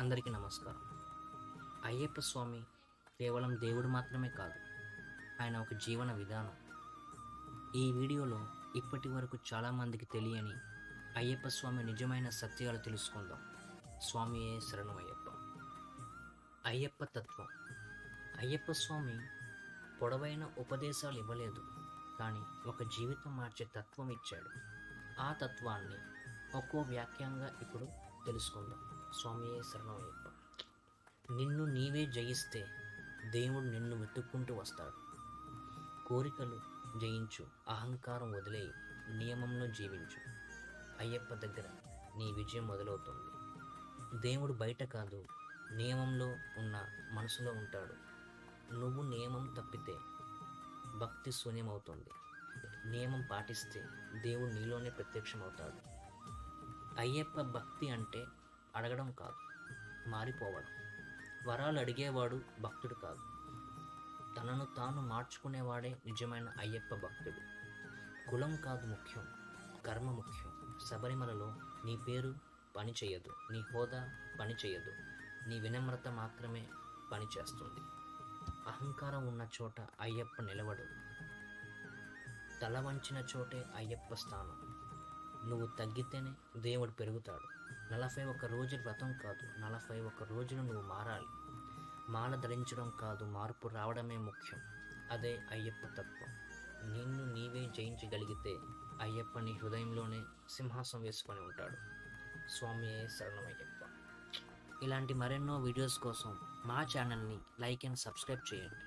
అందరికీ నమస్కారం. అయ్యప్ప స్వామి కేవలం దేవుడు మాత్రమే కాదు, ఆయన ఒక జీవన విధానం. ఈ వీడియోలో ఇప్పటి వరకు చాలామందికి తెలియని అయ్యప్ప స్వామి నిజమైన సత్యాలు తెలుసుకుందాం. స్వామియే శరణమయ్యప్ప. అయ్యప్ప తత్వం. అయ్యప్ప స్వామి పొడవైన ఉపదేశాలు ఇవ్వలేదు, కానీ ఒక జీవితం మార్చే తత్వం ఇచ్చాడు. ఆ తత్వాన్ని ఒక్కో వ్యాఖ్యంగా ఇప్పుడు తెలుసుకుందాం. స్వామియే శరణమయ్యప్ప. నిన్ను నీవే జయిస్తే దేవుడు నిన్ను వెతుక్కుంటూ వస్తాడు. కోరికలు జయించు, అహంకారం వదిలేయి, నియమంలో జీవించు. అయ్యప్ప దగ్గర నీ విజయం మొదలవుతుంది. దేవుడు బయట కాదు, నియమంలో ఉన్న మనసులో ఉంటాడు. నువ్వు నియమం తప్పితే భక్తి శూన్యమవుతుంది. నియమం పాటిస్తే దేవుడు నీలోనే ప్రత్యక్షమవుతాడు. అయ్యప్ప భక్తి అంటే అడగడం కాదు, మారిపోవడం. వరాలు అడిగేవాడు భక్తుడు కాదు, తనను తాను మార్చుకునేవాడే నిజమైన అయ్యప్ప భక్తుడు. కులం కాదు ముఖ్యం, కర్మ ముఖ్యం. శబరిమలలో నీ పేరు పని చేయదు, నీ హోదా పని చేయదు, నీ వినమ్రత మాత్రమే పని చేస్తుంది. అహంకారం ఉన్న చోట అయ్యప్ప నిలవడు, తల వంచిన చోటే అయ్యప్ప స్థానం. నువ్వు తగ్గితేనే దేవుడు పెరుగుతాడు. 41 రోజుల వ్రతం కాదు, 41 రోజులు నువ్వు మారాలి. మాల ధరించడం కాదు, మార్పు రావడమే ముఖ్యం. అదే అయ్యప్ప తత్వం. నిన్ను నీవే జయించగలిగితే అయ్యప్ప నీ హృదయంలోనే సింహాసనం వేసుకొని ఉంటాడు. స్వామియే శరణమయ్యప్ప. ఇలాంటి మరెన్నో వీడియోస్ కోసం మా ఛానల్ని లైక్ అండ్ సబ్స్క్రైబ్ చేయండి.